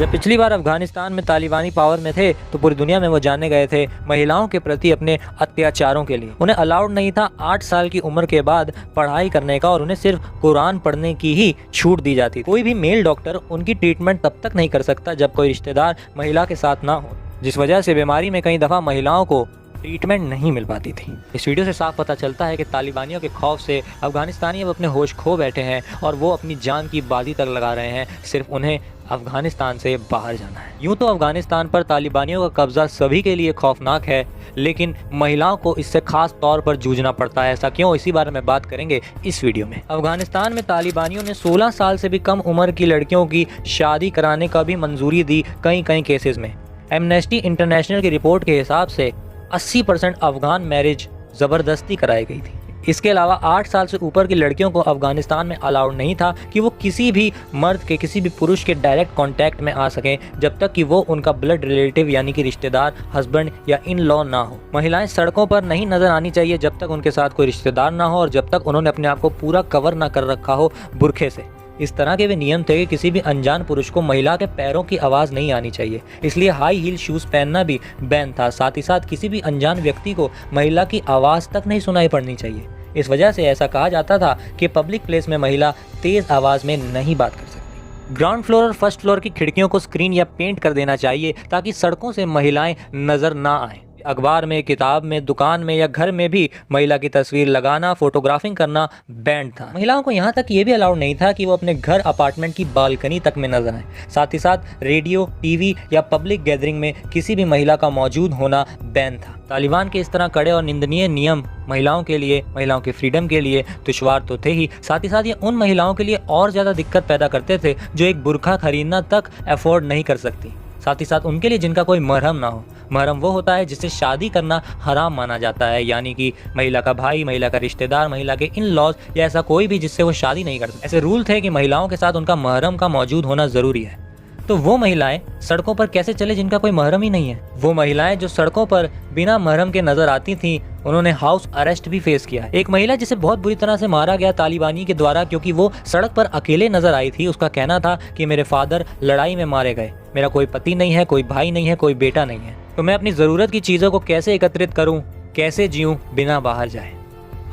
जब पिछली बार अफगानिस्तान में तालिबानी पावर में थे तो पूरी दुनिया में वो जाने गए थे महिलाओं के प्रति अपने अत्याचारों के लिए। उन्हें अलाउड नहीं था 8 साल की उम्र के बाद पढ़ाई करने का और उन्हें सिर्फ कुरान पढ़ने की ही छूट दी जाती थी। कोई भी मेल डॉक्टर उनकी ट्रीटमेंट तब तक नहीं कर सकता जब कोई रिश्तेदार महिला के साथ ना हो, जिस वजह से बीमारी में कई दफ़ा महिलाओं को ट्रीटमेंट नहीं मिल पाती थी। इस वीडियो से साफ पता चलता है कि तालिबानियों के खौफ से अफगानिस्तानी अब अपने होश खो बैठे हैं और वो अपनी जान की बाजी तक लगा रहे हैं, सिर्फ उन्हें अफगानिस्तान से बाहर जाना है। यूँ तो अफगानिस्तान पर तालिबानियों का कब्जा सभी के लिए खौफनाक है, लेकिन महिलाओं को इससे खास तौर पर जूझना पड़ता है। ऐसा क्यों, इसी बारे में बात करेंगे इस वीडियो में। अफगानिस्तान में तालिबानियों ने 16 साल से भी कम उम्र की लड़कियों की शादी कराने का भी मंजूरी दी कई केसेस में। एमनेस्टी इंटरनेशनल की रिपोर्ट के हिसाब से 80% अफगान मैरिज ज़बरदस्ती कराई गई थी। इसके अलावा 8 साल से ऊपर की लड़कियों को अफगानिस्तान में अलाउड नहीं था कि वो किसी भी मर्द के, किसी भी पुरुष के डायरेक्ट कांटेक्ट में आ सकें जब तक कि वो उनका ब्लड रिलेटिव यानी कि रिश्तेदार, हस्बैंड या इन लॉ ना हो। महिलाएं सड़कों पर नहीं नजर आनी चाहिए जब तक उनके साथ कोई रिश्तेदार ना हो और जब तक उन्होंने अपने आप को पूरा कवर ना कर रखा हो बुरखे से। इस तरह के वे नियम थे कि किसी भी अनजान पुरुष को महिला के पैरों की आवाज़ नहीं आनी चाहिए, इसलिए हाई हील शूज़ पहनना भी बैन था। साथ ही साथ किसी भी अनजान व्यक्ति को महिला की आवाज़ तक नहीं सुनाई पड़नी चाहिए। इस वजह से ऐसा कहा जाता था कि पब्लिक प्लेस में महिला तेज़ आवाज़ में नहीं बात कर सकती। ग्राउंड फ्लोर और फर्स्ट फ्लोर की खिड़कियों को स्क्रीन या पेंट कर देना चाहिए ताकि सड़कों से महिलाएं नज़र ना आएं। अखबार में, किताब में, दुकान में या घर में भी महिला की तस्वीर लगाना, फोटोग्राफिंग करना बैंड था। महिलाओं को यहाँ तक ये भी अलाउड नहीं था कि वो अपने घर, अपार्टमेंट की बालकनी तक में नजर आए। साथ ही साथ रेडियो, टीवी या पब्लिक गैदरिंग में किसी भी महिला का मौजूद होना बैन था। तालिबान के इस तरह कड़े और निंदनीय नियम महिलाओं के लिए, महिलाओं के फ्रीडम के लिए दुश्वार तो थे ही, साथ ही साथ ये उन महिलाओं के लिए और ज़्यादा दिक्कत पैदा करते थे जो एक बुर्का खरीदना तक अफोर्ड नहीं कर सकती। साथ ही साथ उनके लिए जिनका कोई महरम ना हो। महरम वो होता है जिससे शादी करना हराम माना जाता है, यानी कि महिला का भाई, महिला का रिश्तेदार, महिला के इन लॉज या ऐसा कोई भी जिससे वो शादी नहीं कर सकते। ऐसे रूल थे कि महिलाओं के साथ उनका महरम का मौजूद होना ज़रूरी है। तो वो महिलाएं सड़कों पर कैसे चले जिनका कोई महरम ही नहीं है? वो महिलाएं जो सड़कों पर बिना महरम के नजर आती थीं, उन्होंने हाउस अरेस्ट भी फेस किया है। एक महिला जिसे बहुत बुरी तरह से मारा गया तालिबानी के द्वारा क्योंकि वो सड़क पर अकेले नजर आई थी। उसका कहना था कि मेरे फादर लड़ाई में मारे गए, मेरा कोई पति नहीं है, कोई भाई नहीं है, कोई बेटा नहीं है, तो मैं अपनी ज़रूरत की चीज़ों को कैसे एकत्रित करूं, कैसे जीऊं बिना बाहर जाए।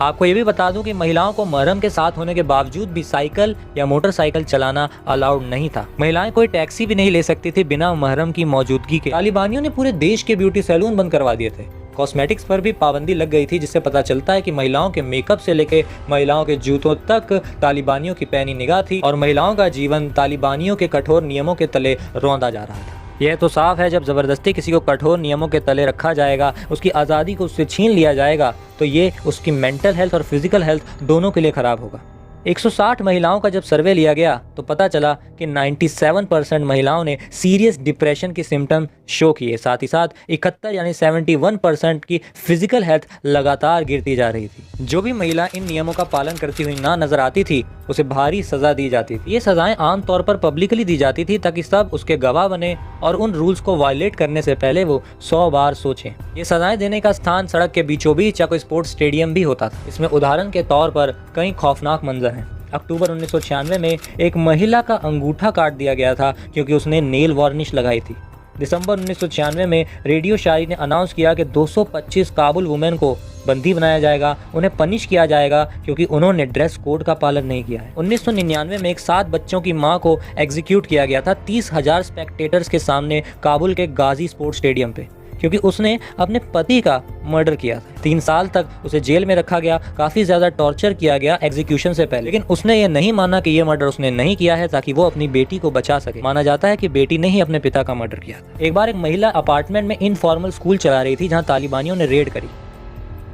आपको ये भी बता दूं कि महिलाओं को महरम के साथ होने के बावजूद भी साइकिल या मोटरसाइकिल चलाना अलाउड नहीं था। महिलाएं कोई टैक्सी भी नहीं ले सकती थी बिना महरम की मौजूदगी के। तालिबानियों ने पूरे देश के ब्यूटी सैलून बंद करवा दिए थे। कॉस्मेटिक्स पर भी पाबंदी लग गई थी, जिससे पता चलता है कि महिलाओं के मेकअप से लेके महिलाओं के जूतों तक तालिबानियों की पैनी निगाह थी और महिलाओं का जीवन तालिबानियों के कठोर नियमों के तले रौंदा जा रहा था। यह तो साफ है, जब ज़बरदस्ती किसी को कठोर नियमों के तले रखा जाएगा, उसकी आज़ादी को उससे छीन लिया जाएगा, तो ये उसकी मेंटल हेल्थ और फिजिकल हेल्थ दोनों के लिए ख़राब होगा। 160 महिलाओं का जब सर्वे लिया गया तो पता चला कि 97% महिलाओं ने सीरियस डिप्रेशन के सिम्टम शो किए। साथ ही साथ 71 यानी 71% की फिजिकल हेल्थ लगातार गिरती जा रही थी। जो भी महिला इन नियमों का पालन करती हुई ना नजर आती थी उसे भारी सज़ा दी जाती थी। ये सज़ाएं आमतौर पर पब्लिकली दी जाती थी ताकि सब उसके गवाह बने और उन रूल्स को वायलेट करने से पहले वो 100 बार सोचें। ये सज़ाएं देने का स्थान सड़क के बीचों बीच या कोई स्पोर्ट्स स्टेडियम भी होता था। इसमें उदाहरण के तौर पर कई खौफनाक मंजर हैं। अक्टूबर 1996 में एक महिला का अंगूठा काट दिया गया था क्योंकि उसने नेल वार्निश लगाई थी। दिसंबर 1996 में रेडियो शायरी ने अनाउंस किया कि 225 काबुल वुमेन को बंदी बनाया जाएगा, उन्हें पनिश किया जाएगा क्योंकि उन्होंने ड्रेस कोड का पालन नहीं किया है। 1999 में एक 7 बच्चों की मां को एग्जीक्यूट किया गया था 30,000 स्पेक्टेटर्स के सामने काबुल के गाजी स्पोर्ट्स स्टेडियम पे क्योंकि उसने अपने पति का मर्डर किया था। 3 साल तक उसे जेल में रखा गया, काफ़ी ज़्यादा टॉर्चर किया गया एग्जीक्यूशन से पहले, लेकिन उसने ये नहीं माना कि ये मर्डर उसने नहीं किया है ताकि वो अपनी बेटी को बचा सके। माना जाता है कि बेटी ने ही अपने पिता का मर्डर किया था। एक बार एक महिला अपार्टमेंट में इनफॉर्मल स्कूल चला रही थी जहाँ तालिबानियों ने रेड करी।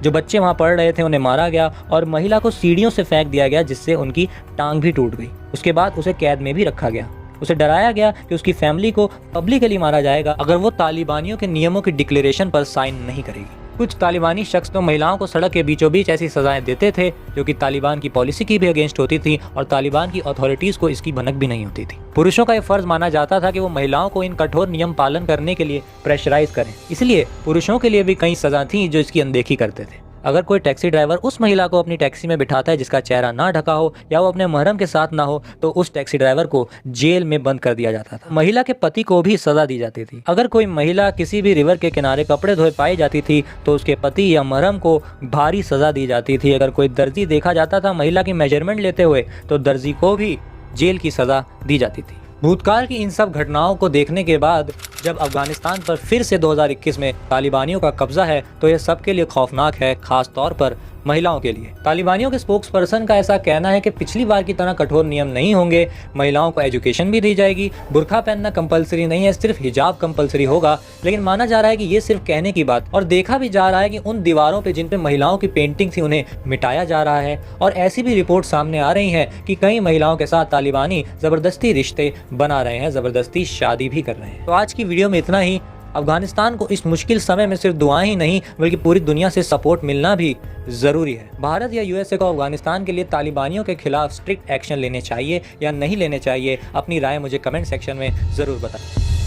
जो बच्चे वहाँ पढ़ रहे थे उन्हें मारा गया और महिला को सीढ़ियों से फेंक दिया गया जिससे उनकी टांग भी टूट गई। उसके बाद उसे कैद में भी रखा गया। उसे डराया गया कि उसकी फैमिली को पब्लिकली मारा जाएगा अगर वो तालिबानियों के नियमों की डिक्लेरेशन पर साइन नहीं करेगी। कुछ तालिबानी शख्स तो महिलाओं को सड़क के बीचों बीच ऐसी सजाएं देते थे जो कि तालिबान की पॉलिसी की भी अगेंस्ट होती थी और तालिबान की अथॉरिटीज़ को इसकी भनक भी नहीं होती थी। पुरुषों का यह फर्ज माना जाता था कि वो महिलाओं को इन कठोर नियम पालन करने के लिए प्रेशराइज करें, इसलिए पुरुषों के लिए भी कई सजा थी जो इसकी अनदेखी करते थे। अगर कोई टैक्सी ड्राइवर उस महिला को अपनी टैक्सी में बिठाता है जिसका चेहरा ना ढका हो या वो अपने महरम के साथ ना हो, तो उस टैक्सी ड्राइवर को जेल में बंद कर दिया जाता था। महिला के पति को भी सजा दी जाती थी। अगर कोई महिला किसी भी रिवर के किनारे कपड़े धोए पाई जाती थी तो उसके पति या महरम को भारी सजा दी जाती थी। अगर कोई दर्जी देखा जाता था महिला की मेजरमेंट लेते हुए तो दर्जी को भी जेल की सजा दी जाती थी। भूतकाल की इन सब घटनाओं को देखने के बाद जब अफगानिस्तान पर फिर से 2021 में तालिबानियों का कब्जा है तो यह सबके लिए खौफनाक है, खास तौर पर महिलाओं के लिए। तालिबानियों के स्पोक्स पर्सन का ऐसा कहना है कि पिछली बार की तरह कठोर नियम नहीं होंगे, महिलाओं को एजुकेशन भी दी जाएगी, बुर्का पहनना कंपलसरी नहीं है, सिर्फ हिजाब कंपलसरी होगा। लेकिन माना जा रहा है कि ये सिर्फ कहने की बात, और देखा भी जा रहा है कि उन दीवारों पे जिन पे महिलाओं की पेंटिंग थी उन्हें मिटाया जा रहा है। और ऐसी भी रिपोर्ट सामने आ रही है कि कई महिलाओं के साथ तालिबानी जबरदस्ती रिश्ते बना रहे हैं, जबरदस्ती शादी भी कर रहे हैं। तो आज की वीडियो में इतना ही। अफगानिस्तान को इस मुश्किल समय में सिर्फ दुआएं ही नहीं बल्कि पूरी दुनिया से सपोर्ट मिलना भी ज़रूरी है। भारत या यूएसए को अफगानिस्तान के लिए तालिबानियों के खिलाफ स्ट्रिक्ट एक्शन लेने चाहिए या नहीं लेने चाहिए, अपनी राय मुझे कमेंट सेक्शन में ज़रूर बताएं।